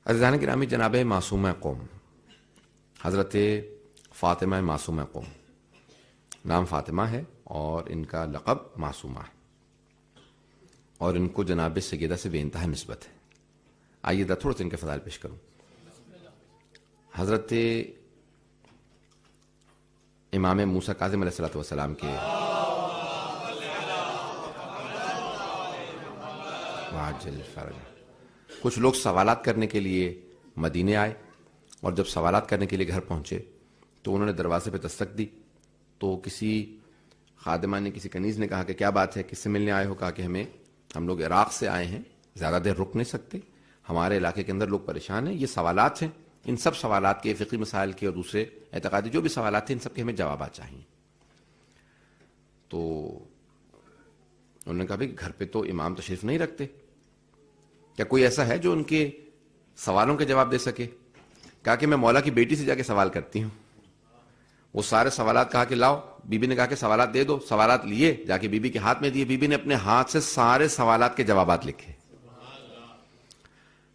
عزیزان گرامی، جناب معصومہ قوم حضرت فاطمہ معصومہ قوم، نام فاطمہ ہے اور ان کا لقب معصومہ ہے، اور ان کو جناب سیدہ سے بے انتہا نسبت ہے۔ آئیے تھوڑا سا ان کے فضائل پیش کروں۔ حضرت امام موسیٰ کاظم علیہ السلام کے واجل فرج کچھ لوگ سوالات کرنے کے لیے مدینے آئے، اور جب سوالات کرنے کے لیے گھر پہنچے تو انہوں نے دروازے پہ دستک دی، تو کسی خادمہ نے، کسی کنیز نے کہا کہ کیا بات ہے، کس سے ملنے آئے ہو؟ کہا کہ ہم لوگ عراق سے آئے ہیں، زیادہ دیر رک نہیں سکتے، ہمارے علاقے کے اندر لوگ پریشان ہیں، یہ سوالات ہیں، ان سب سوالات کے، فقہی مسائل کے اور دوسرے اعتقادی جو بھی سوالات ہیں، ان سب کے ہمیں جوابات چاہیے۔ تو انہوں نے کہا بھائی گھر پہ تو امام تشریف نہیں رکھتے، کیا کوئی ایسا ہے جو ان کے سوالوں کے جواب دے سکے؟ کہا کہ میں مولا کی بیٹی سے جا کے سوال کرتی ہوں۔ وہ سارے سوالات کہا کہ لاؤ، بی بی نے کہا کہ سوالات دے دو، سوالات لیے، جا کے بی بی کے ہاتھ میں دیے، بی بی نے اپنے ہاتھ سے سارے سوالات کے جوابات لکھے۔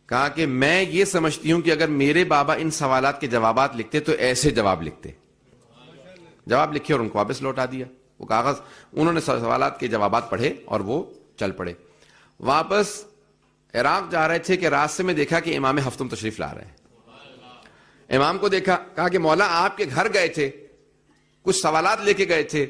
کہا کہ میں یہ سمجھتی ہوں کہ اگر میرے بابا ان سوالات کے جوابات لکھتے تو ایسے جواب لکھتے۔ جواب لکھے اور ان کو واپس لوٹا دیا وہ کاغذ۔ انہوں نے سوالات کے جوابات پڑھے اور وہ چل پڑے۔ واپس عراق جا رہے تھے کہ راستے میں دیکھا کہ امام ہفتم تشریف لا رہے ہیں۔ امام کو دیکھا، کہا کہ مولا آپ کے گھر گئے تھے، کچھ سوالات لے کے گئے تھے،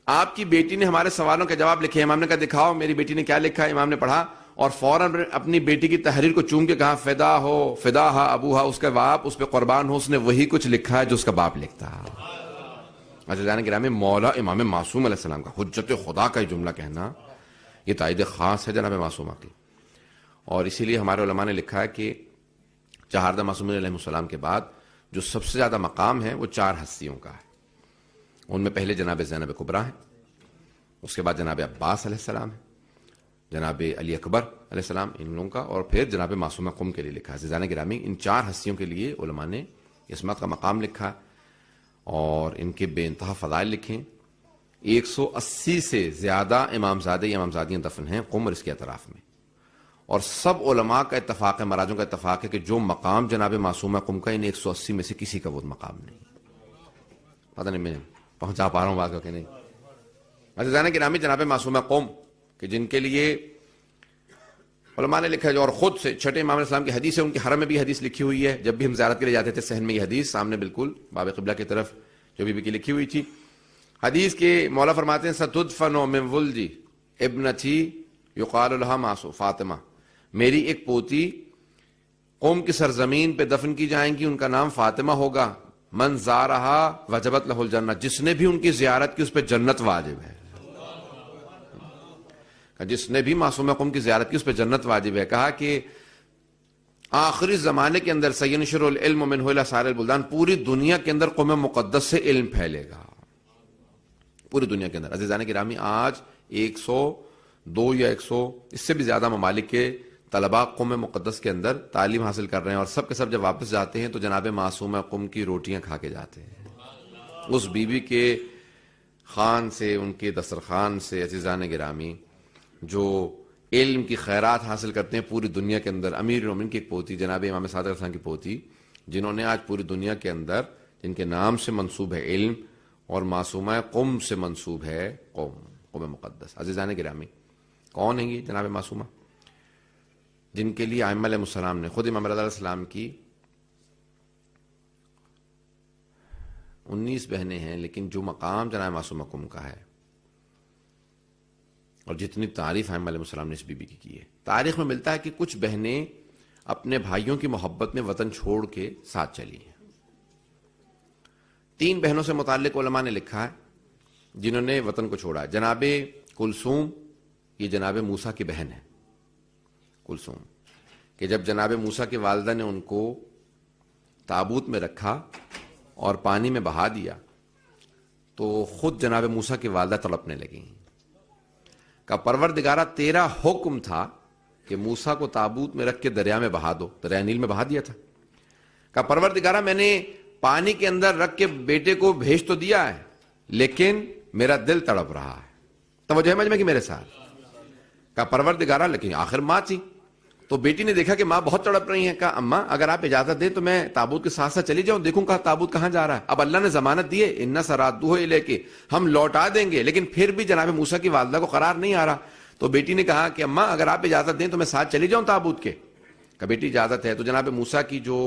آپ کی بیٹی نے ہمارے سوالوں کے جواب لکھے۔ امام نے کہا دکھاؤ میری بیٹی نے کیا لکھا ہے۔ امام نے پڑھا اور فوراً اپنی بیٹی کی تحریر کو چوم کے کہا فدا ہو فدا ہا ابوہا، اس کا باپ اس پہ قربان ہو، اس نے وہی کچھ لکھا ہے جو اس کا باپ لکھتا ہے۔ عزیزان گرامی، مولا امام معصوم علیہ السلام کا، حجت خدا کا یہ جملہ کہنا، یہ تائید خاص ہے جناب معصومہ کی۔ اور اسی لیے ہمارے علماء نے لکھا ہے کہ چہاردہ معصومین علیہ السلام کے بعد جو سب سے زیادہ مقام ہے وہ 4 ہستیوں کا ہے۔ ان میں پہلے جناب زینب کبریٰ ہیں، اس کے بعد جناب عباس علیہ السلام ہے، جناب علی اکبر علیہ السلام، ان لوگوں کا، اور پھر جناب معصومہ قم کے لیے لکھا ہے۔ عزیزان گرامی، ان 4 ہستیوں کے لیے علماء نے عصمت کا مقام لکھا ہے اور ان کے بے انتہا فضائل لکھیں۔ 180 سے زیادہ امامزادے یا امامزادیاں دفن ہیں قم اور اس کے اطراف میں، اور سب علماء کا اتفاق ہے، مراجعوں کا اتفاق ہے کہ جو مقام جناب معصومہ قم کا، ان 180 میں سے کسی کا وہ مقام نہیں۔ پتہ نہیں میں پہنچا پا رہا ہوں بات کو کہ نہیں۔ عزیزان گرامی، جناب معصومہ قم کہ جن کے لیے علماء نے لکھا ہے، اور خود سے چھٹے امام علیہ السلام کی حدیث ہے، ان کے حرم میں بھی حدیث لکھی ہوئی ہے۔ جب بھی ہم زیارت کے لیے جاتے تھے صحن میں یہ حدیث سامنے بالکل باب قبلہ کی طرف جو بی بی کی لکھی ہوئی تھی۔ حدیث کے مولا فرماتے ہیں ستدفن من ولدی ابنتی یقال لها معصوم فاطمہ، میری ایک پوتی قوم کی سرزمین پہ دفن کی جائیں گی، ان کا نام فاطمہ ہوگا۔ من زارہا وجبت لہ الجنہ، جس نے بھی ان کی زیارت کی اس پہ جنت واجب ہے۔ جس نے بھی معصومہ قوم کی زیارت کی اس پہ جنت واجب ہے۔ کہا کہ آخری زمانے کے اندر سینشر العلم منہ الی سائر البلدان، پوری دنیا کے اندر قوم مقدس سے علم پھیلے گا، پوری دنیا کے اندر۔ عزیزان گرامی، آج 102 یا 100 اس سے بھی زیادہ ممالک کے طلباء قوم مقدس کے اندر تعلیم حاصل کر رہے ہیں، اور سب کے سب جب واپس جاتے ہیں تو جناب معصومہ قم کی روٹیاں کھا کے جاتے ہیں، اس بی بی کے خان سے، ان کے دسترخوان سے۔ عزیزان گرامی، جو علم کی خیرات حاصل کرتے ہیں پوری دنیا کے اندر، امیر المومنین کی ایک پوتی جناب امام صادق علیہ السلام کی پوتی، جنہوں نے آج پوری دنیا کے اندر، جن کے نام سے منسوب ہے علم، اور معصومہ قم سے منسوب ہے قوم مقدس۔ عزیزان گرامی، کون ہیں یہ جناب معصومہ؟ جن کے لیے ائمہ علیہ السلام نے، خود امام رضا علیہ السلام کی 19 بہنیں ہیں، لیکن جو مقام جناب معصومہ قم کا ہے اور جتنی تعریف ائمہ علیہ السلام نے اس بی بی کی ہے، تاریخ میں ملتا ہے کہ کچھ بہنیں اپنے بھائیوں کی محبت میں وطن چھوڑ کے ساتھ چلی ہیں۔ 3 بہنوں سے متعلق علماء نے لکھا ہے جنہوں نے وطن کو چھوڑا ہے۔ جناب کلثوم، یہ جناب موسیٰ کی بہن ہے، کلثوم، کہ جب جناب موسیٰ کی والدہ نے ان کو تابوت میں رکھا اور پانی میں بہا دیا تو خود جناب موسیٰ کی والدہ تڑپنے لگیں۔ کہ پروردگارہ تیرا حکم تھا کہ موسیٰ کو تابوت میں رکھ کے دریا میں بہا دو، دریا نیل میں بہا دیا تھا۔ کہ پروردگارہ میں نے پانی کے اندر رکھ کے بیٹے کو بھیج تو دیا ہے، لیکن میرا دل تڑپ رہا ہے۔ توجہ ہے مجمع کی میرے ساتھ؟ کہ پروردگارہ، لیکن آخر ماں تھی، تو بیٹی نے دیکھا کہ ماں بہت تڑپ رہی ہیں، کہا اماں اگر آپ اجازت دیں تو میں تابوت کے ساتھ ساتھ چلی جاؤں، دیکھوں کہا تابوت کہاں جا رہا ہے۔ اب اللہ نے ضمانت دی ہے ان سرادوہ الیک، ہم لوٹا دیں گے، لیکن پھر بھی جناب موسیٰ کی والدہ کو قرار نہیں آ رہا۔ تو بیٹی نے کہا کہ اماں اگر آپ اجازت دیں تو میں ساتھ چلی جاؤں تابوت کے۔ کہا بیٹی اجازت ہے۔ تو جناب موسیٰ کی جو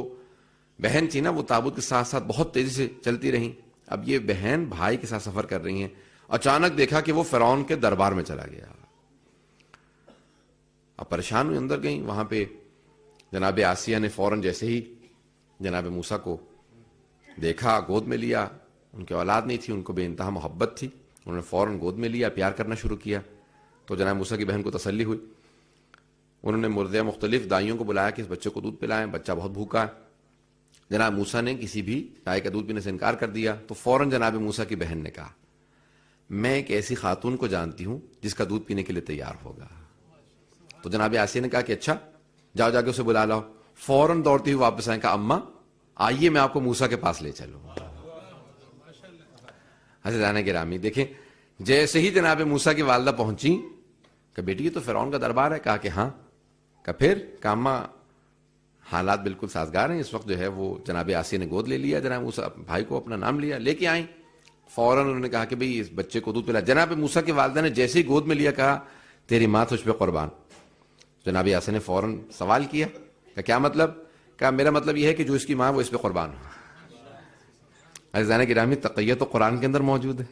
بہن تھی نا وہ تابوت کے ساتھ ساتھ بہت تیزی سے چلتی رہیں۔ اب یہ بہن بھائی کے ساتھ سفر کر رہی ہیں، اچانک دیکھا کہ وہ فرعون کے دربار میں چلا گیا۔ اب پریشان ہوئی، اندر گئیں، وہاں پہ جناب آسیہ نے فوراً جیسے ہی جناب موسیٰ کو دیکھا گود میں لیا، ان کی اولاد نہیں تھی، ان کو بے انتہا محبت تھی، انہوں نے فوراً گود میں لیا، پیار کرنا شروع کیا۔ تو جناب موسیٰ کی بہن کو تسلی ہوئی، انہوں نے مرضع مختلف دائیوں کو بلایا کہ اس بچے کو دودھ پلائیں، بچہ بہت بھوکا ہے۔ جناب موسیٰ نے کسی بھی گائے کا دودھ پینے سے انکار کر دیا۔ تو فوراً جناب موسیٰ کی بہن نے کہا میں ایک ایسی خاتون کو جانتی ہوں جس کا دودھ پینے کے لیے تیار ہوگا۔ تو جناب آسیہ نے کہا کہ اچھا جاؤ جا کے اسے بلا لاؤ۔ فوراً دوڑتی ہوئی واپس آئیں، کہا اماں آئیے میں آپ کو موسیٰ کے پاس لے چلوں۔ عزیزان گرامی دیکھیں، جیسے ہی جناب موسیٰ کی والدہ پہنچی کہ بیٹی یہ تو فرعون کا دربار ہے، کہا کہ ہاں۔ کہ پھر کہ اماں حالات بالکل سازگار ہیں، اس وقت جو ہے وہ جناب آسیہ نے گود لے لیا، جناب موسیٰ بھائی کو اپنا نام لیا، لے کے آئیں۔ فوراً انہوں نے کہا کہ بھئی اس بچے کو دودھ پلا۔ جناب موسیٰ کی والدہ نے جیسے ہی گود میں لیا کہا تیری ماں تجھ پہ قربان۔ جناب آسیہ نے فوراً سوال کیا کہ کیا مطلب؟ کہا میرا مطلب یہ ہے کہ جو اس کی ماں وہ اس پہ قربان ہو۔ عزیزان گرامی تقیہ تو قرآن کے اندر موجود ہے۔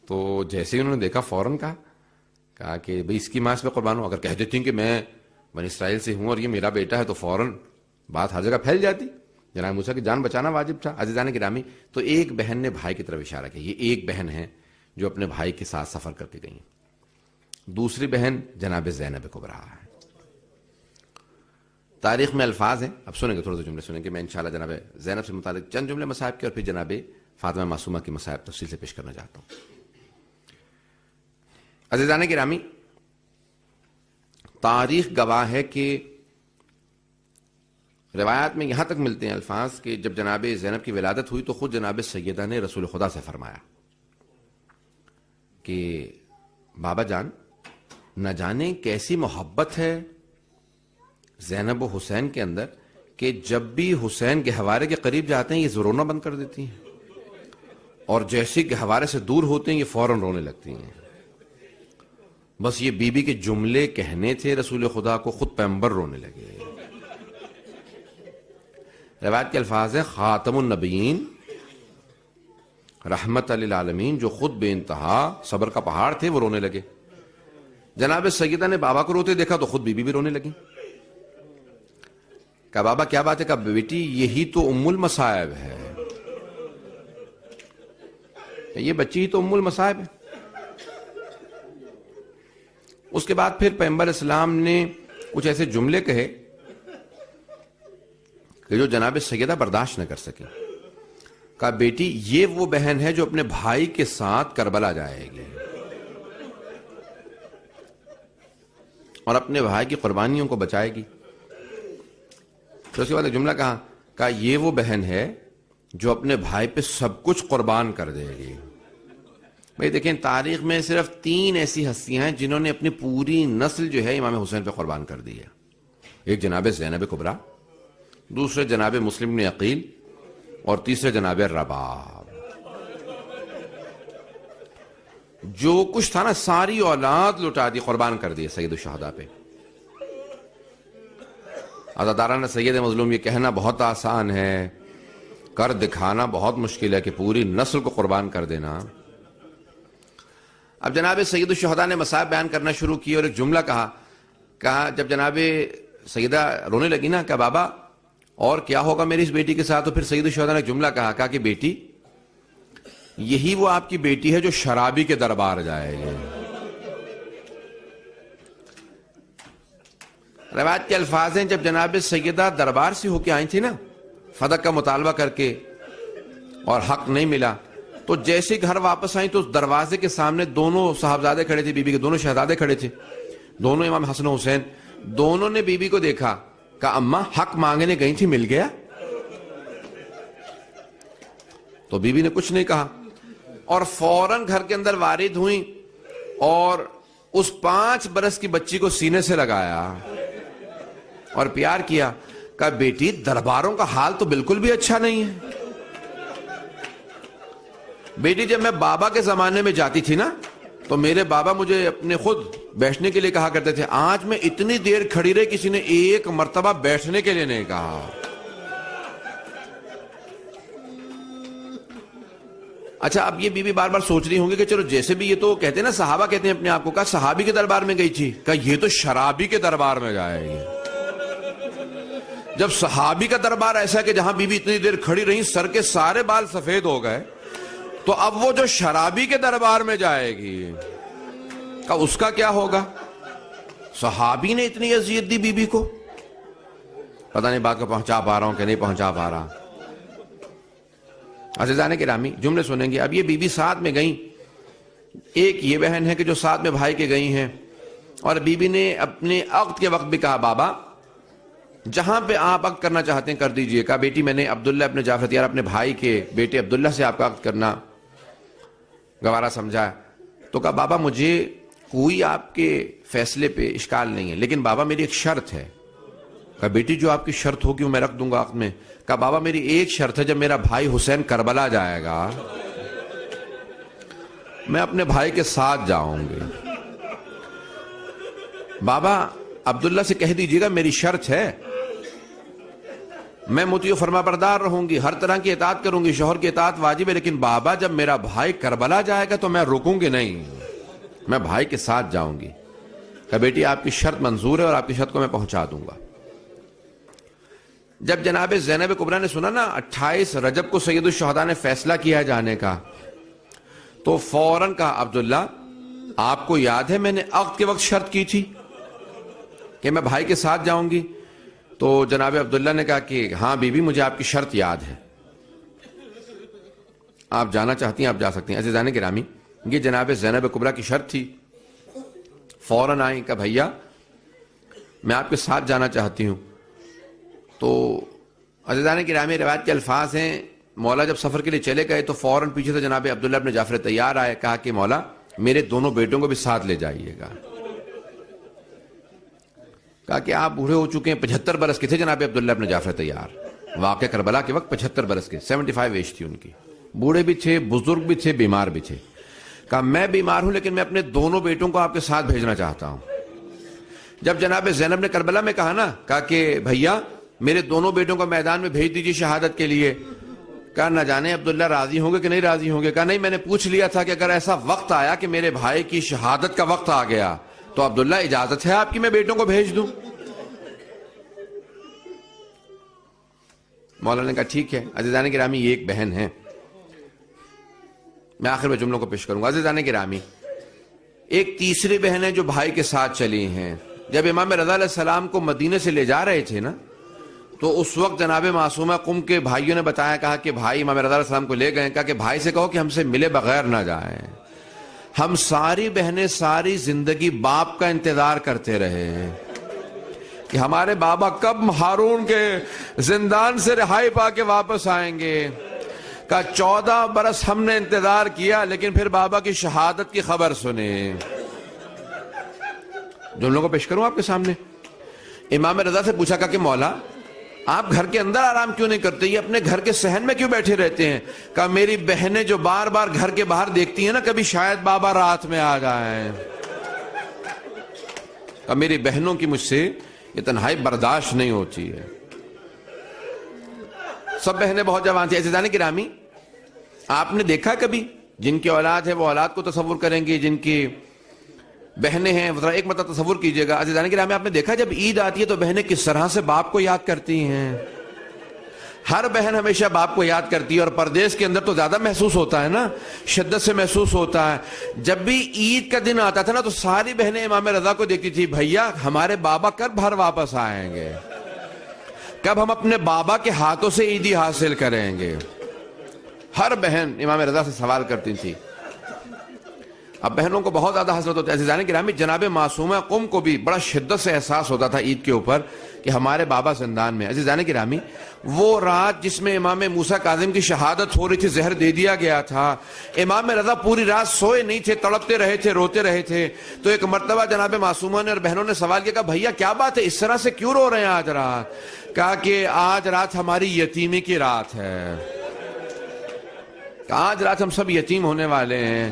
تو جیسے ہی انہوں نے دیکھا فوراً کہا کہ بھئی اس کی ماں اس پہ قربان ہو۔ اگر کہہ دیتی ہیں کہ میں بنی اسرائیل سے ہوں اور یہ میرا بیٹا ہے تو فوراً بات ہر جگہ پھیل جاتی، جناب موسیٰ کی جان بچانا واجب تھا۔ عزیزان گرامی تو ایک بہن نے بھائی کی طرف اشارہ کیا، یہ ایک بہن ہے جو اپنے بھائی کے ساتھ سفر کر کے گئی۔ دوسری بہن جناب زینب کبریٰ ہے۔ تاریخ میں الفاظ ہیں، اب سنیں گے تھوڑے سے جملے سنیں گے، میں انشاءاللہ جناب زینب سے متعلق چند جملے مصائب کے اور پھر جناب فاطمہ معصومہ کی مصائب تفصیل سے پیش کرنا چاہتا ہوں۔ عزیزان گرامی تاریخ گواہ ہے کہ روایات میں یہاں تک ملتے ہیں الفاظ کہ جب جناب زینب کی ولادت ہوئی تو خود جناب سیدہ نے رسول خدا سے فرمایا کہ بابا جان نہ جانے کیسی محبت ہے زینب و حسین کے اندر کہ جب بھی حسین گہوارے کے قریب جاتے ہیں یہ رونا بند کر دیتی ہیں، اور جیسے گہوارے سے دور ہوتے ہیں یہ فوراً رونے لگتی ہیں۔ بس یہ بی بی کے جملے کہنے تھے رسول خدا کو، خود پیغمبر رونے لگے۔ روایت کے الفاظ ہیں خاتم النبیین رحمت للعالمین، جو خود بے انتہا صبر کا پہاڑ تھے وہ رونے لگے۔ جناب سیدہ نے بابا کو روتے دیکھا تو خود بی بی بھی رونے لگی۔ کہا بابا کیا بات ہے؟ کہا بیٹی یہی تو ام المصائب ہے، یہ بچی ہی تو ام المصائب ہے۔ اس کے بعد پھر پیغمبر اسلام نے کچھ ایسے جملے کہے کہ جو جناب سیدہ برداشت نہ کر سکے۔ کہا بیٹی یہ وہ بہن ہے جو اپنے بھائی کے ساتھ کربلا جائے گی اور اپنے بھائی کی قربانیوں کو بچائے گی۔ تو اس کے بعد ایک جملہ کہا یہ وہ بہن ہے جو اپنے بھائی پہ سب کچھ قربان کر دے گی۔ بھئی دیکھیں تاریخ میں صرف 3 ایسی ہستیاں ہیں جنہوں نے اپنی پوری نسل جو ہے امام حسین پہ قربان کر دی ہے۔ ایک جناب زینب کبریٰ، دوسرے جناب مسلم بن عقیل، اور تیسرے جناب رباب۔ جو کچھ تھا نا ساری اولاد لٹا دی، قربان کر دی سید الشہداء پہ۔ عزادارانہ سید مظلوم یہ کہنا بہت آسان ہے، کر دکھانا بہت مشکل ہے کہ پوری نسل کو قربان کر دینا۔ اب جناب سید الشہداء نے مصائب بیان کرنا شروع کی اور ایک جملہ کہا جب جناب سیدہ رونے لگی نا کہ بابا اور کیا ہوگا میری اس بیٹی کے ساتھ، تو پھر سید الشہداء نے ایک جملہ کہا کہ بیٹی یہی وہ آپ کی بیٹی ہے جو شرابی کے دربار جائے گی۔ روایت کے الفاظ ہیں جب جناب سیدہ دربار سے ہو کے آئی تھی نا فدق کا مطالبہ کر کے اور حق نہیں ملا، تو جیسے گھر واپس آئیں تو اس دروازے کے سامنے دونوں صاحبزادے کھڑے تھے، بی بی کے دونوں شہزادے کھڑے تھے، دونوں امام حسن و حسین۔ دونوں نے بی بی کو دیکھا، کہا اماں حق مانگنے گئی تھی مل گیا؟ تو بی بی نے کچھ نہیں کہا اور فوراً گھر کے اندر وارد ہوئیں اور اس 5 برس کی بچی کو سینے سے لگایا اور پیار کیا. کہا بیٹی درباروں کا حال تو بالکل بھی اچھا نہیں ہے. بیٹی جب میں بابا کے زمانے میں جاتی تھی نا تو میرے بابا مجھے اپنے خود بیٹھنے کے لیے کہا کرتے تھے, آج میں اتنی دیر کھڑی رہی کسی نے ایک مرتبہ بیٹھنے کے لیے نہیں کہا. اچھا اب یہ بیوی بار بار سوچ رہی ہوں گی کہ چلو جیسے بھی یہ تو کہتے ہیں نا, صحابہ کہتے ہیں اپنے آپ کو, کہا صحابی کے دربار میں گئی تھی, کہا یہ تو شرابی کے دربار میں جائے گی. جب صحابی کا دربار ایسا ہے کہ جہاں بیوی اتنی دیر کھڑی رہی سر کے سارے بال سفید ہو گئے, تو اب وہ جو شرابی کے دربار میں جائے گی کہا اس کا کیا ہوگا. صحابی نے اتنی اذیت دی بیوی کو, پتہ نہیں بات کو پہنچا پا رہا ہوں کہ نہیں پہنچا پا رہا. عزیزان گرامی جملے سنیں گے. اب یہ بیوی ساتھ میں گئیں, ایک یہ بہن ہے کہ جو ساتھ میں بھائی کے گئی ہیں, اور بیوی نے اپنے عقد کے وقت بھی کہا بابا جہاں پہ آپ عقد کرنا چاہتے ہیں کر دیجئے. کہا بیٹی میں نے عبداللہ ابن جعفر طیار اپنے بھائی کے بیٹے عبداللہ سے آپ کا عقد کرنا گوارا سمجھا. تو کہا بابا مجھے کوئی آپ کے فیصلے پہ اشکال نہیں ہے, لیکن بابا میری ایک شرط ہے. کہا بیٹی جو آپ کی شرط ہوگی وہ میں رکھ دوں گا عقد میں. کہا بابا میری ایک شرط ہے, جب میرا بھائی حسین کربلا جائے گا میں اپنے بھائی کے ساتھ جاؤں گی. بابا عبداللہ سے کہہ دیجیے گا میری شرط ہے, میں مطیع و فرما بردار رہوں گی, ہر طرح کی اطاعت کروں گی, شوہر کی اطاعت واجب ہے, لیکن بابا جب میرا بھائی کربلا جائے گا تو میں رکوں گی نہیں, میں بھائی کے ساتھ جاؤں گی. کہا بیٹی آپ کی شرط منظور ہے اور آپ کی شرط کو میں پہنچا دوں گا. جب جناب زینب کبریٰ نے سنا نا 28 رجب کو سید الشہداء نے فیصلہ کیا جانے کا, تو فوراً کہا عبداللہ آپ کو یاد ہے میں نے عقد کے وقت شرط کی تھی کہ میں بھائی کے ساتھ جاؤں گی. تو جناب عبداللہ نے کہا کہ ہاں بی بی مجھے آپ کی شرط یاد ہے, آپ جانا چاہتی ہیں آپ جا سکتی ہیں. عزیزان گرامی یہ جناب زینب کبریٰ کی شرط تھی. فوراً آئیں کہ بھیا میں آپ کے ساتھ جانا چاہتی ہوں. تو عزیزان گرامی روایت کے الفاظ ہیں, مولا جب سفر کے لیے چلے گئے تو فوراً پیچھے سے جناب عبداللہ ابن جعفر طیار آئے, کہا کہ مولا میرے دونوں بیٹوں کو بھی ساتھ لے جائیے گا. کہا کہ آپ بوڑھے ہو چکے ہیں, 75 برس کے تھے جناب عبداللہ ابن جعفر طیار, واقع کربلا کے وقت 75 برس کے, 75 ایج تھی ان کی. بوڑھے بھی تھے, بزرگ بھی تھے, بیمار بھی تھے. کہا میں بیمار ہوں لیکن میں اپنے دونوں بیٹوں کو آپ کے ساتھ بھیجنا چاہتا ہوں. جب جناب زینب نے کربلا میں کہا نا, کہا کہ بھیا میرے دونوں بیٹوں کو میدان میں بھیج دیجیے شہادت کے لیے. کہا نہ جانے عبداللہ راضی ہوں گے کہ نہیں راضی ہوں گے. کہا نہیں میں نے پوچھ لیا تھا کہ اگر ایسا وقت آیا کہ میرے بھائی کی شہادت کا وقت آ گیا تو عبداللہ اجازت ہے آپ کی میں بیٹوں کو بھیج دوں. مولانا نے کہا ٹھیک ہے. عزیزان گرامی یہ ایک بہن ہے, میں آخر میں جملوں کو پیش کروں گا. عزیزان گرامی ایک تیسری بہن ہے جو بھائی کے ساتھ چلی ہیں. جب امام رضا علیہ السلام کو مدینے سے لے جا رہے تھے نا, تو اس وقت جناب معصومہ قم کے بھائیوں نے بتایا, کہا کہ بھائی امام رضا علیہ السلام کو لے گئے, کہا کہ بھائی سے کہو کہ ہم سے ملے بغیر نہ جائیں. ہم ساری بہنیں ساری زندگی باپ کا انتظار کرتے رہے ہیں کہ ہمارے بابا کب ہارون کے زندان سے رہائی پا کے واپس آئیں گے. کہا 14 برس ہم نے انتظار کیا لیکن پھر بابا کی شہادت کی خبر سنی. جملوں کو پیش کروں آپ کے سامنے. امام رضا سے پوچھا, کہا کہ مولا آپ گھر کے اندر آرام کیوں نہیں کرتے, یہ اپنے گھر کے صحن میں کیوں بیٹھے رہتے ہیں؟ کہا میری بہنیں جو بار بار گھر کے باہر دیکھتی ہیں نا, کبھی شاید بابا رات میں آ جائیں. کہا میری بہنوں کی مجھ سے یہ تنہائی برداشت نہیں ہوتی ہے. سب بہنیں بہت جوان تھیں. عزیزان گرامی آپ نے دیکھا کبھی جن کی اولاد ہے وہ اولاد کو تصور کریں گے, جن کی بہنیں ہیں ذرا ایک مرتبہ تصور کیجئے گا. عزیزان گرامی آپ نے دیکھا جب عید آتی ہے تو بہنیں کس طرح سے باپ کو یاد کرتی ہیں. ہر بہن ہمیشہ باپ کو یاد کرتی ہے, اور پردیس کے اندر تو زیادہ محسوس ہوتا ہے نا, شدت سے محسوس ہوتا ہے. جب بھی عید کا دن آتا تھا نا تو ساری بہنیں امام رضا کو دیکھتی تھی, بھیا ہمارے بابا کب گھر واپس آئیں گے, کب ہم اپنے بابا کے ہاتھوں سے عیدی حاصل کریں گے. ہر بہن امام رضا سے سوال کرتی تھی. اب بہنوں کو بہت زیادہ حسرت ہوتی ہے. عزیزان گرامی جناب معصومہ قم کو بھی بڑا شدت سے احساس ہوتا تھا عید کے اوپر کہ ہمارے بابا زندان میں. عزیزان گرامی وہ رات جس میں امام موسیٰ کاظم کی شہادت ہو رہی تھی، زہر دے دیا گیا تھا، امام رضا پوری رات سوئے نہیں تھے، تڑپتے رہے تھے، روتے رہے تھے. تو ایک مرتبہ جناب معصومہ نے اور بہنوں نے سوال کیا کہ بھیا کیا بات ہے، اس طرح سے کیوں رو رہے ہیں آج رات؟ کہا کہ آج رات ہماری یتیمی کی رات ہے، آج رات ہم سب یتیم ہونے والے ہیں.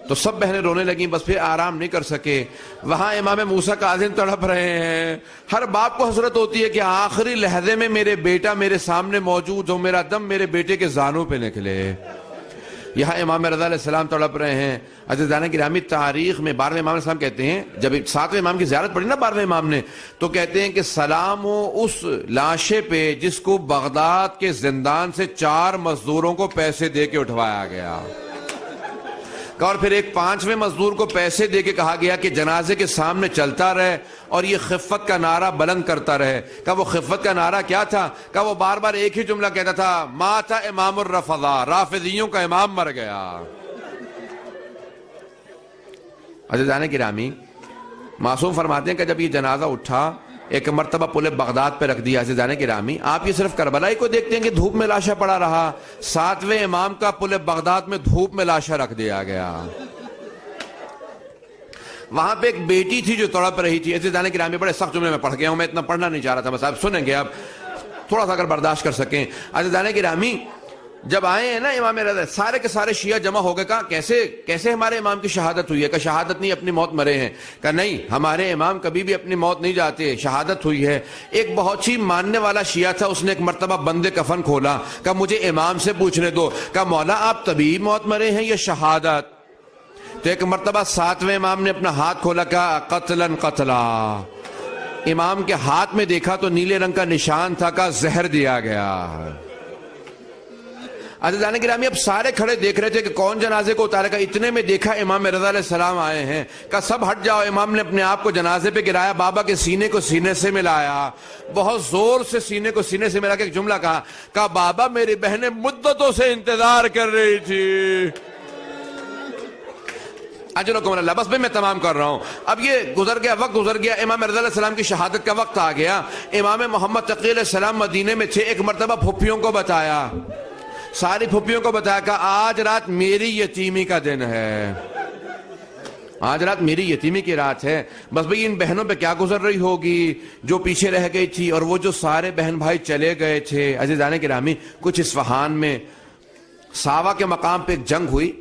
تو سب بہنیں رونے لگیں، بس پھر آرام نہیں کر سکے. وہاں امام موسیٰ کاظم تڑپ رہے ہیں. ہر باپ کو حسرت ہوتی ہے کہ آخری لحظے میں میرے بیٹا میرے سامنے موجود ہو، میرا دم میرے بیٹے کے زانوں پہ نکلے. یہاں امام رضا علیہ السلام تڑپ رہے ہیں. عزیزان گرامی تاریخ میں 12ویں امام علیہ السلام کہتے ہیں، جب 7ویں امام کی زیارت پڑھی نا 12ویں امام نے، تو کہتے ہیں کہ سلام ہو اس لاشے پہ جس کو بغداد کے زندان سے 4 مزدوروں کو پیسے دے کے اٹھوایا گیا، اور پھر ایک 5ویں مزدور کو پیسے دے کے کہا گیا کہ جنازے کے سامنے چلتا رہے اور یہ خفت کا نعرہ بلند کرتا رہے. کہ وہ خفت کا نعرہ کیا تھا؟ کہ وہ بار بار ایک ہی جملہ کہتا تھا، مات امام الرفضہ، رافضیوں کا امام مر گیا. عزیزان گرامی معصوم فرماتے ہیں کہ جب یہ جنازہ اٹھا، ایک مرتبہ پل بغداد پہ رکھ دیا. عزیزان گرامی آپ یہ صرف کربلائی کو دیکھتے ہیں کہ دھوپ میں لاشا پڑا رہا، 7ویں امام کا پل بغداد میں دھوپ میں لاشا رکھ دیا گیا. وہاں پہ ایک بیٹی تھی جو تڑپ رہی تھی. عزیزان گرامی بڑے سخت جملے میں پڑھ گیا ہوں، میں اتنا پڑھنا نہیں چاہ رہا تھا، بس آپ سنیں گے، آپ تھوڑا سا اگر برداشت کر سکیں. عزیزان گرامی جب آئے ہیں نا امام رضا، سارے کے سارے شیعہ جمع ہو گئے. کہا کیسے ہمارے امام کی شہادت ہوئی ہے؟ کہ شہادت نہیں، اپنی موت مرے ہیں. کہ نہیں، ہمارے امام کبھی بھی اپنی موت نہیں جاتے، شہادت ہوئی ہے. ایک بہت ہی ماننے والا شیعہ تھا، اس نے ایک مرتبہ بند کفن کھولا. کہ مجھے امام سے پوچھنے دو، کہ مولا آپ طبی موت مرے ہیں یا شہادت؟ تو ایک مرتبہ 7ویں امام نے اپنا ہاتھ کھولا، کہا قتلاً قتلا. امام کے ہاتھ میں دیکھا تو نیلے رنگ کا نشان تھا، کہا زہر دیا گیا. عزیزان گرامی اب سارے کھڑے دیکھ رہے تھے کہ کون جنازے کو اتارے گا. اتنے میں دیکھا امام رضا علیہ السلام آئے ہیں. کہا سب ہٹ جاؤ. امام نے اپنے آپ کو جنازے پہ گرایا، بابا کے سینے کو سینے سے ملایا، بہت زور سے سینے کو سینے سے ملا کے ایک جملہ کہا، کہا بابا میری بہنیں مدتوں سے انتظار کر رہی تھی. اجرکم اللہ. بس میں تمام کر رہا ہوں. اب یہ گزر گیا، وقت گزر گیا، امام رضا علیہ السلام کی شہادت کا وقت آ گیا. امام محمد تقی علیہ السلام مدینے میں تھے. ایک مرتبہ پھپھیوں کو بتایا، ساری پھپھیوں کو بتایا کہ آج رات میری یتیمی کا دن ہے، آج رات میری یتیمی کی رات ہے. بس بھئی ان بہنوں پہ کیا گزر رہی ہوگی جو پیچھے رہ گئی تھی، اور وہ جو سارے بہن بھائی چلے گئے تھے. عزیزان گرامی کچھ اصفہان میں ساوا کے مقام پہ ایک جنگ ہوئی.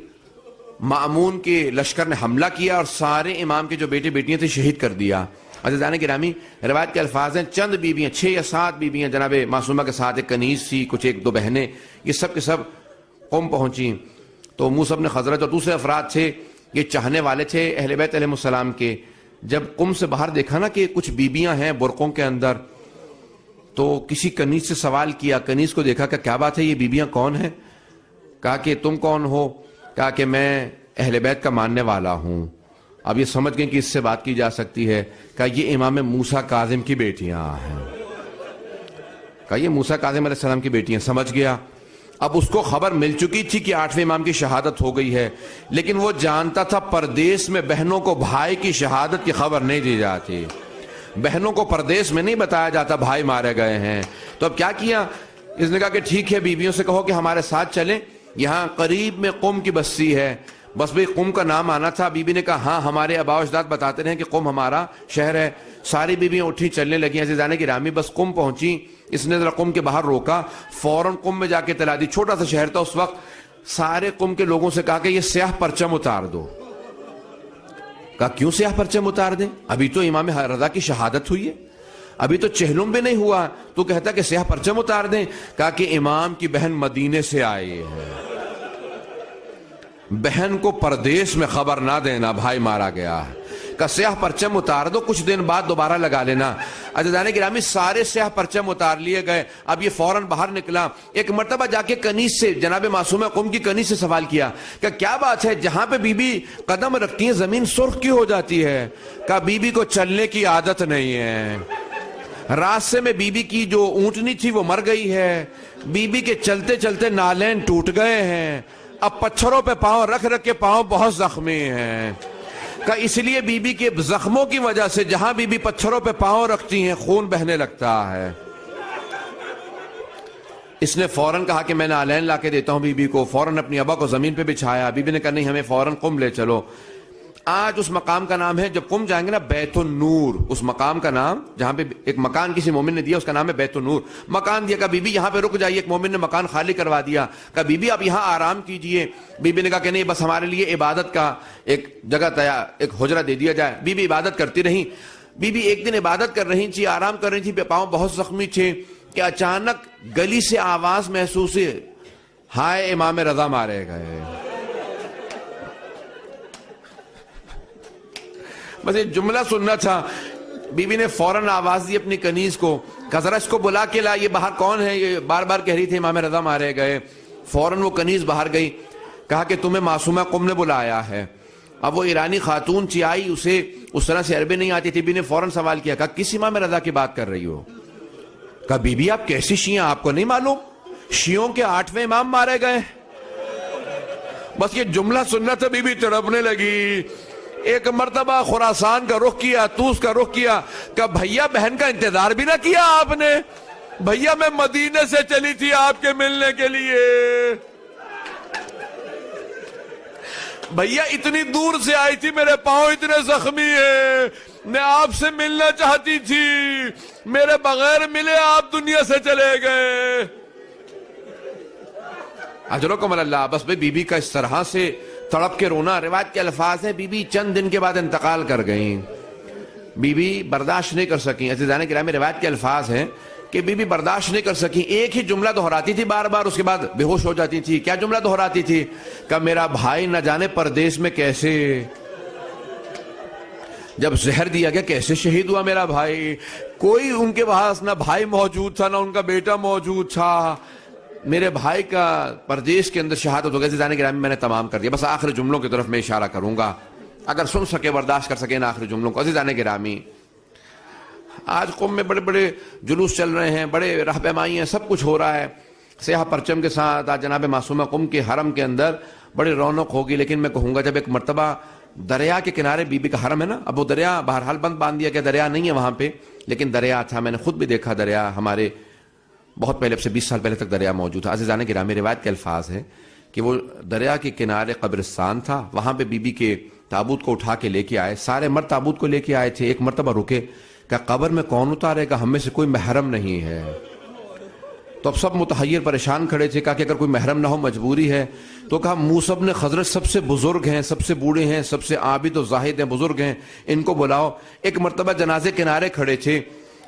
مأمون کے لشکر نے حملہ کیا اور سارے امام کے جو بیٹے بیٹیاں تھے شہید کر دیا. عزیزان گرامی روایت کے الفاظ ہیں، چند بیویاں، 6 یا 7 بیویاں جناب معصومہ کے ساتھ، ایک کنیز تھی، کچھ 1-2 بہنیں، یہ سب کے سب قم پہنچیں. تو موسیٰ بن خضرج اور دوسرے افراد تھے، یہ چاہنے والے تھے اہل بیت علیہ السلام کے. جب قم سے باہر دیکھا نا کہ کچھ بیویاں ہیں برقعوں کے اندر، تو کسی کنیز سے سوال کیا. کنیز کو دیکھا کہ کیا بات ہے، یہ بیویاں کون ہیں؟ کہا کہ تم کون ہو؟ کہا کہ میں اہل بیت کا ماننے والا ہوں. اب یہ سمجھ گئے کہ اس سے بات کی جا سکتی ہے. کہا یہ امام موسیٰ کاظم کی بیٹیاں ہیں. کہا یہ موسیٰ کاظم علیہ السلام کی بیٹیاں. سمجھ گیا. اب اس کو خبر مل چکی تھی کہ 8ویں امام کی شہادت ہو گئی ہے، لیکن وہ جانتا تھا پردیس میں بہنوں کو بھائی کی شہادت کی خبر نہیں دی جاتی، بہنوں کو پردیس میں نہیں بتایا جاتا بھائی مارے گئے ہیں. تو اب کیا کیا؟ اس نے کہا کہ ٹھیک ہے، بیویوں سے کہو کہ ہمارے ساتھ چلیں، یہاں قریب میں قم کی بستی ہے. بس بھئی قم کا نام آنا تھا. بی بی نے کہا ہاں ہمارے آباء و اجداد بتاتے رہے کہ قم ہمارا شہر ہے. ساری بیویاں اٹھی چلنے لگیں. عزیزان گرامی بس قم پہنچی. اس نے ذرا قم کے باہر روکا، فوراً قم میں جا کے تلا دی. چھوٹا سا شہر تھا اس وقت. سارے قم کے لوگوں سے کہا کہ یہ سیاہ پرچم اتار دو. کہا کیوں سیاہ پرچم اتار دیں؟ ابھی تو امام رضا کی شہادت ہوئی ہے، ابھی تو چہلم بھی نہیں ہوا، تو کہتا کہ سیاہ پرچم اتار دیں. کہا کہ امام کی بہن مدینے سے آئی ہے، بہن کو پردیس میں خبر نہ دینا بھائی مارا گیا ہے. کہ سیاہ پرچم اتار دو، کچھ دن بعد دوبارہ لگا لینا. عزیزان گرامی سارے سیاہ پرچم اتار لیے گئے. اب یہ فوراً باہر نکلا. ایک مرتبہ جا کے کنیز سے، جناب معصومہ قم کی کنیز سے سوال کیا کہ کیا بات ہے، جہاں پہ بی بی قدم رکھتی ہیں زمین سرخ کیوں ہو جاتی ہے؟ کہ بی بی کو چلنے کی عادت نہیں ہے، راستے میں بی بی کی جو اونٹنی تھی وہ مر گئی ہے، بی بی کے چلتے چلتے نالین ٹوٹ گئے ہیں. اب پتھروں پہ پاؤں رکھ رکھ کے پاؤں بہت زخمی ہیں. کہ اس لیے بی بی کے زخموں کی وجہ سے جہاں بی بی پتھروں پہ پاؤں رکھتی ہیں خون بہنے لگتا ہے. اس نے فوراً کہا کہ میں نالین لا کے دیتا ہوں بی بی کو. فوراً اپنی ابا کو زمین پہ بچھایا. بی بی نے کہا نہیں ہمیں فوراً قم لے چلو. آج اس مقام کا نام ہے, جب قم جائیں گے نا, بیت النور. اس مقام کا نام, جہاں پہ ایک مکان کسی مومن نے دیا, اس کا نام ہے بیت النور. مکان دیا, کہا بی بی یہاں پہ رک جائیے. ایک مومن نے مکان خالی کروا دیا. کہا بی بی آپ یہاں آرام کیجئے. بی بی نے کہا کہ نہیں, بس ہمارے لیے عبادت کا ایک جگہ تیار, ایک حجرہ دے دیا جائے. بی بی عبادت کرتی رہی. بی بی ایک دن عبادت کر رہی تھی, آرام کر رہی تھی, پاؤں بہت زخمی تھے کہ اچانک گلی سے آواز محسوس ہوئی, ہائے امام رضا مارے گئے. بس یہ جملہ سننا تھا. بی بی نے فوراً آواز دی اپنی کنیز کو, ذرا اس کو بلا کے لا, یہ باہر کون ہے, یہ بار بار کہہ رہی تھی امام رضا مارے گئے. فوراً وہ کنیز باہر گئی. کہا کہ تمہیں معصومہ قم نے بلایا ہے. اب وہ ایرانی خاتون چی آئی, اسے اس طرح سے عربی نہیں آتی تھی. بی بی نے فوراً سوال کیا, کہا کس امام رضا کی بات کر رہی ہو؟ کہا بی بی آپ کیسی شیعہ, آپ کو نہیں معلوم شیعوں کے 8ویں امام مارے گئے؟ بس یہ جملہ سننا تھا. بی بی تڑپنے لگی. ایک مرتبہ خراسان کا رخ کیا, طوس کا رخ کیا. کہ بھیا بہن کا انتظار بھی نہ کیا آپ نے؟ بھیا میں مدینے سے چلی تھی آپ کے ملنے کے لیے. بھیا اتنی دور سے آئی تھی, میرے پاؤں اتنے زخمی ہیں, میں آپ سے ملنا چاہتی تھی, میرے بغیر ملے آپ دنیا سے چلے گئے. اجرکم اللہ. بس بی بی کا اس طرح سے تڑپ کے رونا. روایت کے الفاظ ہیں, بی بی چند دن کے بعد انتقال کر گئیں. بی بی برداشت نہیں کر سکیں. عزیزان گرامی, روایت کے الفاظ ہیں کہ بی بی برداشت نہیں کر سکیں. ایک ہی جملہ دہراتی تھی بار بار, اس کے بعد بے ہوش ہو جاتی تھی. کیا جملہ دہراتی تھی؟ کہ میرا بھائی نہ جانے پردیس میں کیسے, جب زہر دیا گیا کیسے شہید ہوا میرا بھائی. کوئی ان کے پاس نہ بھائی موجود تھا, نہ ان کا بیٹا موجود تھا. میرے بھائی کا پردیس کے اندر شہادت ہو گئی. عزیزان گرامی, میں نے تمام کر دیا. بس آخری جملوں کی طرف میں اشارہ کروں گا, اگر سن سکے برداشت کر سکے نا آخری جملوں کو. عزیزان گرامی, آج قوم میں بڑے بڑے جلوس چل رہے ہیں, بڑے رہنمائی ہیں, سب کچھ ہو رہا ہے سیاہ پرچم کے ساتھ. آج جناب معصومہ قم کے حرم کے اندر بڑی رونق ہوگی. لیکن میں کہوں گا, جب ایک مرتبہ دریا کے کنارے بی بی کا حرم ہے نا, اب وہ دریا بہرحال بند باندھ دیا کہ دریا نہیں ہے وہاں پہ, لیکن دریا تھا. میں نے خود بھی دیکھا دریا, ہمارے بہت پہلے, سے 20 سال پہلے تک دریا موجود تھا. عزیزان گرامی, روایت کے الفاظ ہیں کہ وہ دریا کے کنارے قبرستان تھا. وہاں پہ بی بی کے تابوت کو اٹھا کے لے کے آئے. سارے مرد تابوت کو لے کے آئے تھے. ایک مرتبہ رکے کہ قبر میں کون اتارے گا, ہم میں سے کوئی محرم نہیں ہے. تو اب سب متحیر پریشان کھڑے تھے. کہا کہ اگر کوئی محرم نہ ہو مجبوری ہے. تو کہا موسیٰ بن خضرج سب سے بزرگ ہیں, سب سے بوڑھے ہیں, سب سے عابد و زاہد ہیں, بزرگ ہیں, ان کو بلاؤ. ایک مرتبہ جنازے کنارے کھڑے تھے.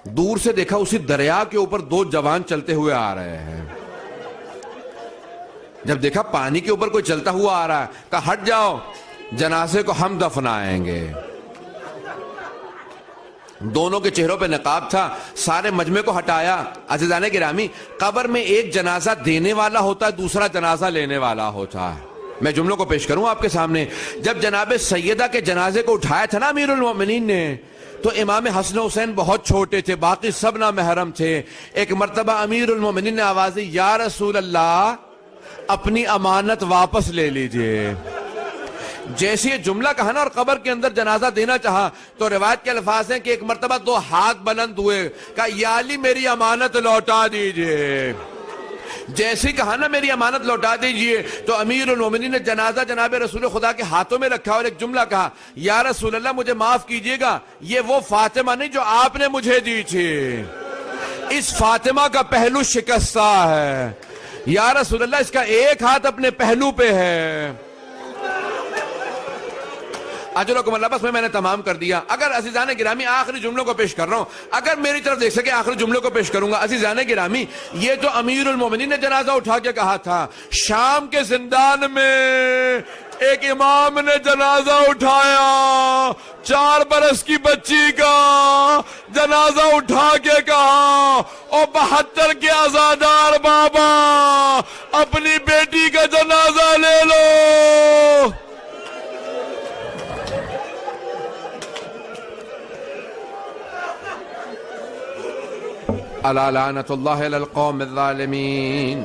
دور سے دیکھا اسی دریا کے اوپر 2 جوان چلتے ہوئے آ رہے ہیں. جب دیکھا پانی کے اوپر کوئی چلتا ہوا آ رہا ہے, کہا ہٹ جاؤ, جنازے کو ہم دفنائیں گے. دونوں کے چہروں پہ نقاب تھا. سارے مجمع کو ہٹایا. عزیزان گرامی, قبر میں ایک جنازہ دینے والا ہوتا ہے, دوسرا جنازہ لینے والا ہوتا ہے. میں جملوں کو پیش کروں آپ کے سامنے. جب جناب سیدہ کے جنازے کو اٹھایا تھا نا امیر المومنین نے, تو امام حسن حسین بہت چھوٹے تھے, باقی سب نامحرم تھے. ایک مرتبہ امیر المومنین نے آواز دی, یا رسول اللہ اپنی امانت واپس لے لیجئے. جیسے یہ جملہ کہا نا اور قبر کے اندر جنازہ دینا چاہا, تو روایت کے الفاظ ہیں کہ ایک مرتبہ 2 ہاتھ بلند ہوئے, کہا یا علی میری امانت لوٹا دیجئے. جیسے ہی کہا نا میری امانت لوٹا دیجئے, تو امیر المومنین نے جنازہ جناب رسول خدا کے ہاتھوں میں رکھا اور ایک جملہ کہا, یا رسول اللہ مجھے معاف کیجئے گا, یہ وہ فاطمہ نہیں جو آپ نے مجھے دی تھی, اس فاطمہ کا پہلو شکستہ ہے. یا رسول اللہ اس کا ایک ہاتھ اپنے پہلو پہ ہے. اجرکم اللہ. بس میں نے تمام کر دیا. اگر عزیزان گرامی آخری جملوں کو پیش کر رہا ہوں, اگر میری طرف دیکھ سکے آخری جملوں کو پیش کروں گا. عزیزان گرامی, یہ جو امیر المومنین نے جنازہ اٹھا کے کہا تھا, شام کے زندان میں ایک امام نے جنازہ اٹھایا, 4 برس کی بچی کا جنازہ اٹھا کے کہا, اور 72 کے عزادار بابا اپنی بیٹی کا جنازہ لے لو. الا لعنت اللہ علی القوم الظالمین.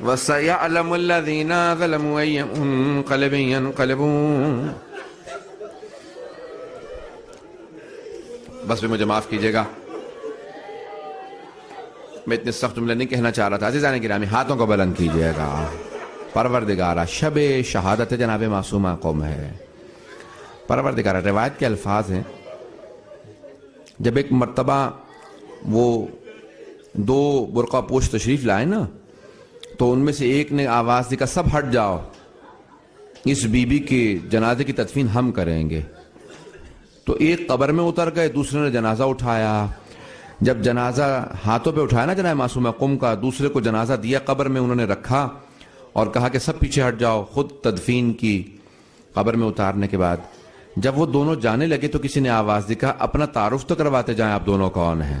وَسَيَعْلَمُ الَّذِينَ ظَلَمُوا أَيَّ مُنقَلِبٍ يَنقَلِبُونَ. بس بھی مجھے معاف کیجیے گا، میں اتنے سخت جملے نہیں کہنا چاہ رہا تھا. عزیزان گرامی، ہاتھوں کو بلند کیجیے گا. پروردگارہ، شب شہادت جناب معصومہ قوم ہے. پروردگارہ، روایت کے الفاظ ہیں، جب ایک مرتبہ وہ دو برقع پوش تشریف لائے نا، تو ان میں سے ایک نے آواز دی کہ سب ہٹ جاؤ، اس بی بی کے جنازے کی تدفین ہم کریں گے. تو ایک قبر میں اتر گئے، دوسرے نے جنازہ اٹھایا. جب جنازہ ہاتھوں پہ اٹھایا نا جناب معصومہ قوم کا، دوسرے کو جنازہ دیا، قبر میں انہوں نے رکھا اور کہا کہ سب پیچھے ہٹ جاؤ. خود تدفین کی. قبر میں اتارنے کے بعد جب وہ دونوں جانے لگے تو کسی نے آواز دی، کہا اپنا تعارف تو کرواتے جائیں، آپ دونوں کون ہیں؟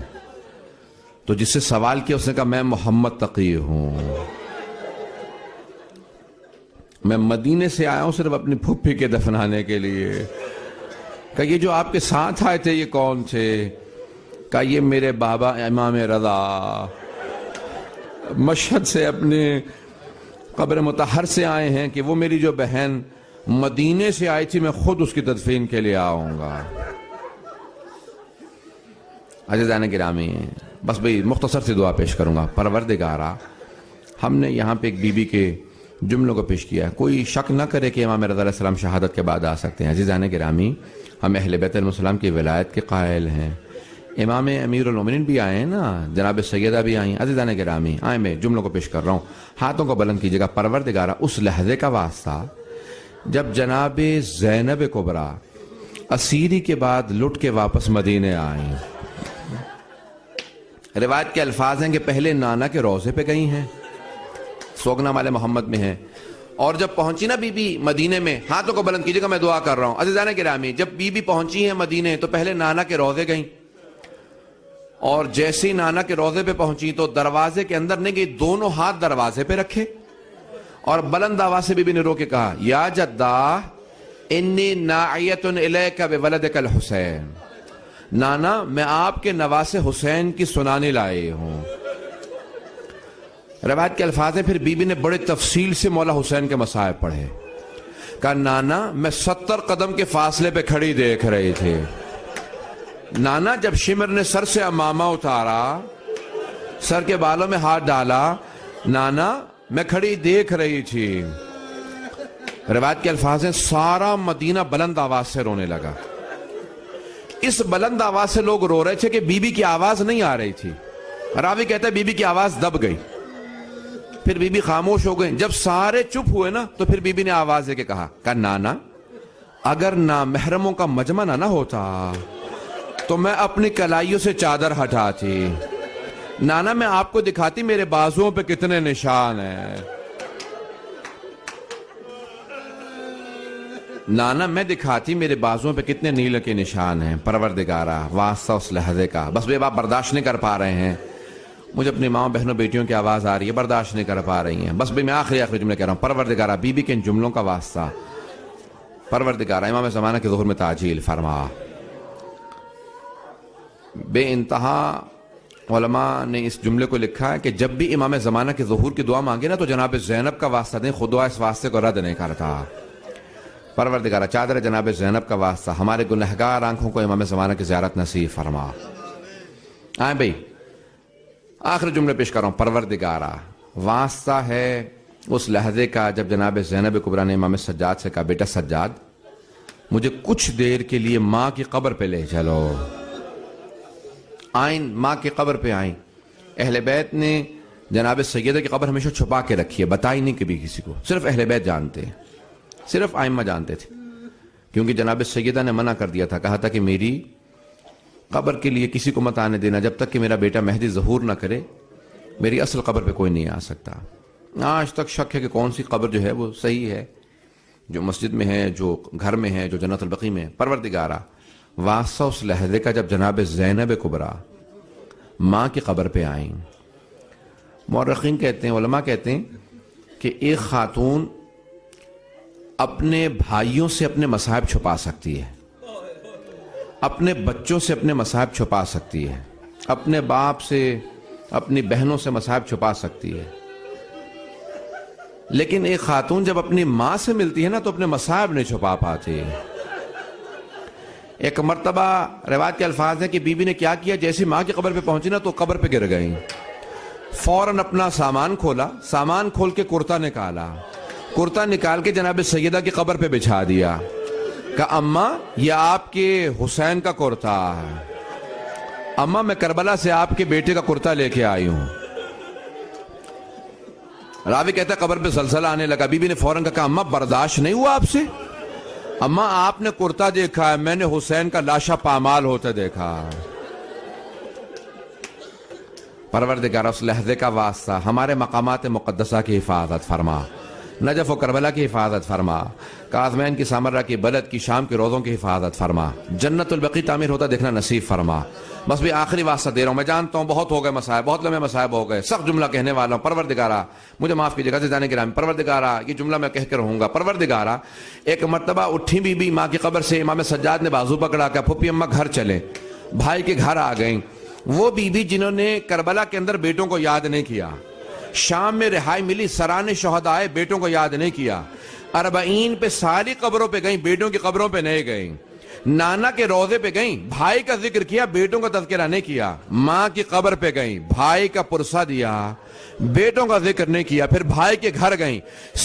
تو جس سے سوال کیا اس نے کہا میں محمد تقی ہوں، میں مدینے سے آیا ہوں صرف اپنی پھپھی کے دفنانے کے لیے. کہ یہ جو آپ کے ساتھ آئے تھے یہ کون تھے؟ کہ یہ میرے بابا امام رضا مشہد سے اپنے قبر مطہر سے آئے ہیں، کہ وہ میری جو بہن مدینے سے آئی تھی میں خود اس کی تدفین کے لیے آؤں گا. عزیزان گرامی، بس بھئی مختصر سی دعا پیش کروں گا. پروردگارہ، ہم نے یہاں پہ ایک بی بی کے جملوں کو پیش کیا ہے، کوئی شک نہ کرے کہ امام رضا علیہ السلام شہادت کے بعد آ سکتے ہیں. عزیزان گرامی، ہم اہل بیت علیہ السلام کی ولایت کے قائل ہیں. امام امیر المومنین بھی آئے ہیں نا، جناب سیدہ بھی آئیں. عزیزان گرامی، آئیں، میں جملوں کو پیش کر رہا ہوں، ہاتھوں کو بلند کیجیے گا. پروردگارہ، اس لحظے کا واسطہ جب جناب زینب کبریٰ اسیری کے بعد لٹ کے واپس مدینے آئیں. روایت کے الفاظ ہیں کہ پہلے نانا کے روضے پہ گئی ہیں، سوگنا مال محمد میں ہے، اور جب پہنچی نا بی بی مدینے میں، ہاتھوں کو بلند کیجیے گا، میں دعا کر رہا ہوں. عزیزان گرامی، جب بی بی پہنچی ہیں مدینے تو پہلے نانا کے روضے گئیں، اور جیسے ہی نانا کے روضے پہ پہنچی تو دروازے کے اندر نہیں گئی، دونوں ہاتھ دروازے پہ رکھے اور بلند آواز سے بی بی نے رو کے کہا یا جدہ انی ناعیت الیک بولدک الحسین، نانا میں آپ کے نواسے حسین کی سنانے لائے ہوں. روایت کے الفاظ ہیں، پھر بی بی نے بڑے تفصیل سے مولا حسین کے مصائب پڑھے. کہا نانا میں 70 قدم کے فاصلے پہ کھڑی دیکھ رہے تھے. نانا جب شمر نے سر سے امامہ اتارا، سر کے بالوں میں ہاتھ ڈالا، نانا میں کھڑی دیکھ رہی تھی. روایت کے الفاظ ہیں، سارا مدینہ بلند آواز سے رونے لگا. اس بلند آواز سے لوگ رو رہے تھے کہ بی بی کی آواز نہیں آ رہی تھی. راوی کہتا ہے بی بی کی آواز دب گئی، پھر بی بی خاموش ہو گئی. جب سارے چپ ہوئے نا تو پھر بی بی نے آواز دے کے کہا نانا اگر نامحرموں کا مجمع نہ ہوتا تو میں اپنی کلائیوں سے چادر ہٹاتی. نانا میں آپ کو دکھاتی میرے بازوؤں پہ کتنے نشان ہیں. نانا میں دکھاتی میرے بازوؤں پہ کتنے نیل کے نشان ہیں. پروردگارہ، واسطہ اس لحظے کا، بس بے باپ برداشت نہیں کر پا رہے ہیں. مجھے اپنی ماں بہنوں بیٹیوں کی آواز آ رہی ہے، برداشت نہیں کر پا رہی ہیں. بس بھی میں آخری جملے کہہ رہا ہوں. پروردگارہ، بی بی کے ان جملوں کا واسطہ، پروردگارہ امام زمانہ کے ظہور میں تعجیل فرما. بے انتہا علماء نے اس جملے کو لکھا ہے کہ جب بھی امام زمانہ کے ظہور کی دعا مانگے نا تو جناب زینب کا واسطہ دیں، خدا اس واسطے کو رد نہیں کرتا. پروردگارہ چادر جناب زینب کا واسطہ ہمارے گنہگار آنکھوں کو امام زمانہ کی زیارت نصیب فرما. آئیں بھئی، آخر جملے پیش کر رہا ہوں. پروردگارہ، واسطہ ہے اس لحظے کا جب جناب زینب کبریٰ نے امام سجاد سے کہا بیٹا سجاد مجھے کچھ دیر کے لیے ماں کی قبر پہ لے چلو. آئین ماں کی قبر پہ آئیں. اہل بیت نے جناب سیدہ کی قبر ہمیشہ چھپا کے رکھی ہے، بتائی نہیں کبھی کسی کو، صرف اہل بیت جانتے ہیں، صرف ائمہ جانتے تھے. کیونکہ جناب سیدہ نے منع کر دیا تھا، کہا تھا کہ میری قبر کے لیے کسی کو مت آنے دینا، جب تک کہ میرا بیٹا مہدی ظہور نہ کرے میری اصل قبر پہ کوئی نہیں آ سکتا. آج تک شک ہے کہ کون سی قبر جو ہے وہ صحیح ہے، جو مسجد میں ہے، جو گھر میں ہے، جو جنت البقیع میں ہے. پروردگارہ، واسطہ اس لحظے کا جب جناب زینب کبریٰ ماں کی قبر پہ آئیں. مورخین کہتے ہیں، علماء کہتے ہیں کہ ایک خاتون اپنے بھائیوں سے اپنے مصائب چھپا سکتی ہے، اپنے بچوں سے اپنے مصائب چھپا سکتی ہے، اپنے باپ سے، اپنی بہنوں سے مصائب چھپا سکتی ہے. لیکن ایک خاتون جب اپنی ماں سے ملتی ہے نا تو اپنے مصائب نہیں چھپا پاتی. ایک مرتبہ روایت کے الفاظ ہیں کہ بی بی نے کیا کیا, جیسی ماں کی قبر پہ پہنچی نا تو قبر پہ گر گئی. فوراً اپنا سامان کھولا, سامان کھول کے کرتا نکالا, کرتا نکال کے جناب سیدہ کی قبر پہ بچھا دیا. کہا اماں یہ آپ کے حسین کا کرتا ہے, اماں میں کربلا سے آپ کے بیٹے کا کرتا لے کے آئی ہوں. راوی کہتا ہے قبر پہ زلزلہ آنے لگا. بی بی نے فوراً کہا اماں برداشت نہیں ہوا آپ سے, اماں آپ نے کرتا دیکھا ہے, میں نے حسین کا لاشا پامال ہوتے دیکھا. پروردگار اس لحظے کا واسطہ ہمارے مقامات مقدسہ کی حفاظت فرما, نجف و کربلا کی حفاظت فرما, کاظمین کی سامرہ کی, بلد کی, شام کے روزوں کی حفاظت فرما, جنت البقیع تعمیر ہوتا دیکھنا نصیب فرما. بس بھی آخری واسطہ دے رہا ہوں, میں جانتا ہوں بہت ہو گئے مسائب, بہت لمبے مسائب ہو گئے, سخت جملہ کہنے والا ہوں. پروردگارہ مجھے معاف کیجیے گا جانے کے نام, پروردگارہ یہ جملہ میں کہہ کے رہوں گا. پروردگارہ ایک مرتبہ اٹھی بی بی ماں کی قبر سے, امام سجاد نے بازو پکڑا, کہ پھپھی اماں گھر چلے. بھائی کے گھر آ گئیں. وہ بی بی جنہوں نے کربلا کے اندر بیٹوں کو یاد نہیں کیا, شام میں رہائی ملی, سرانے شہداء آئے, بیٹوں کو یاد نہیں کیا. اربعین پہ ساری قبروں پہ گئیں, بیٹوں کی قبروں پہ نہیں گئیں. نانا کے روزے پہ گئیں, بھائی کا ذکر کیا, بیٹوں کا تذکرہ نہیں کیا. ماں کی قبر پہ گئیں, بھائی کا پرسہ دیا, بیٹوں کا ذکر نہیں کیا. پھر بھائی کے گھر گئیں,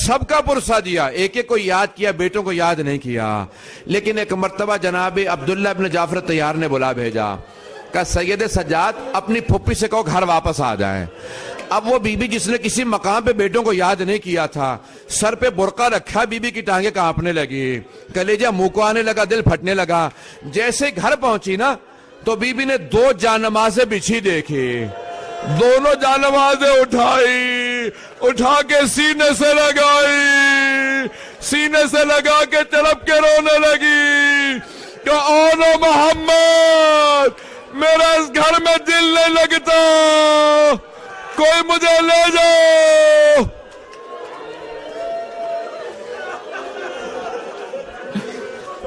سب کا پرسہ دیا, ایک ایک کو یاد کیا, بیٹوں کو یاد نہیں کیا. لیکن ایک مرتبہ جناب عبداللہ ابن جعفر طیار نے بلا بھیجا, کہ سید سجاد اپنی پھپھی سے کہو گھر واپس آ جائیں. اب وہ بی بی جس نے کسی مقام پہ بیٹوں کو یاد نہیں کیا تھا, سر پہ برقع رکھا, بی بی کی ٹانگیں کانپنے لگی, کلیجہ منہ کو آنے لگا, دل پھٹنے لگا. جیسے گھر پہنچی نا تو بی بی نے 2 جانمازیں بچھی دیکھی, دونوں جانمازیں اٹھائی, اٹھا کے سینے سے لگائی, سینے سے لگا کے تڑپ کے رونے لگی کہ اونو محمد میرا اس گھر میں دل نہیں لگتا, کوئی مجھے لے جاؤ.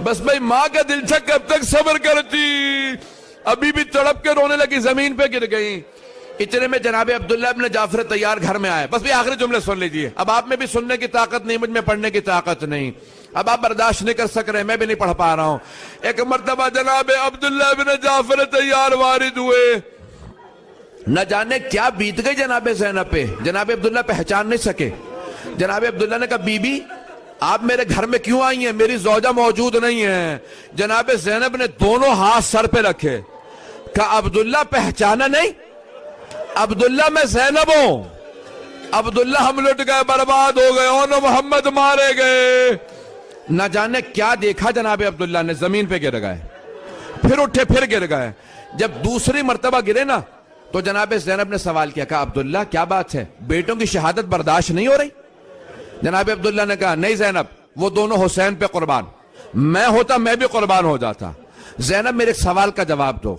بس بھئی ماں کا دل چھک کب تک صبر کرتی, ابھی بھی تڑپ کے رونے لگی, زمین پہ گر گئی. اتنے میں جناب عبداللہ ابن جعفر طیار گھر میں آئے. بس بھی آخری جملے سن لیجئے, اب آپ میں بھی سننے کی طاقت نہیں, مجھ میں پڑھنے کی طاقت نہیں, اب آپ برداشت نہیں کر سک رہے, میں بھی نہیں پڑھ پا رہا ہوں. ایک مرتبہ جناب عبداللہ ابن جعفر طیار وارد ہوئے, نہ جانے کیا بیت گئی جناب زینب پہ. جناب عبداللہ پہچان نہیں سکے. جناب عبداللہ نے کہا بی بی آپ میرے گھر میں کیوں آئی ہیں, میری زوجہ موجود نہیں ہے. جناب زینب نے دونوں ہاتھ سر پہ رکھے, کہا عبداللہ پہچانا نہیں, عبداللہ میں زینب ہوں. عبداللہ ہم لٹ گئے, برباد ہو گئے, اونو محمد مارے گئے. نہ جانے کیا دیکھا جناب عبداللہ نے, زمین پہ گر گئے, پھر اٹھے پھر گر گئے. جب دوسری مرتبہ گرے نا تو جناب زینب نے سوال کیا, کہا عبداللہ کیا بات ہے, بیٹوں کی شہادت برداشت نہیں ہو رہی. جناب عبداللہ نے کہا نہیں زینب, وہ دونوں حسین پہ قربان, میں ہوتا میں بھی قربان ہو جاتا. زینب میرے ایک سوال کا جواب دو.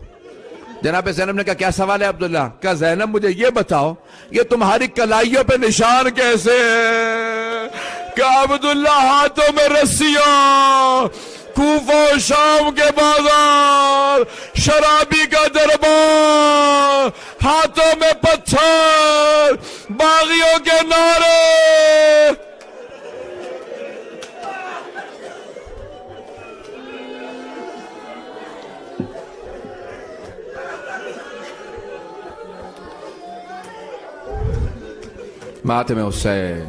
جناب زینب نے کہا کیا سوال ہے عبداللہ. کہا زینب مجھے یہ بتاؤ یہ تمہاری کلائیوں پہ نشان کیسے ہے. کہ عبداللہ ہاتھوں میں رسیاں, کوفہ و شام کے بازار, شرابی کا دربار, ہاتھوں میں پتھر, باغیوں کے نعرے. ماتم حسین.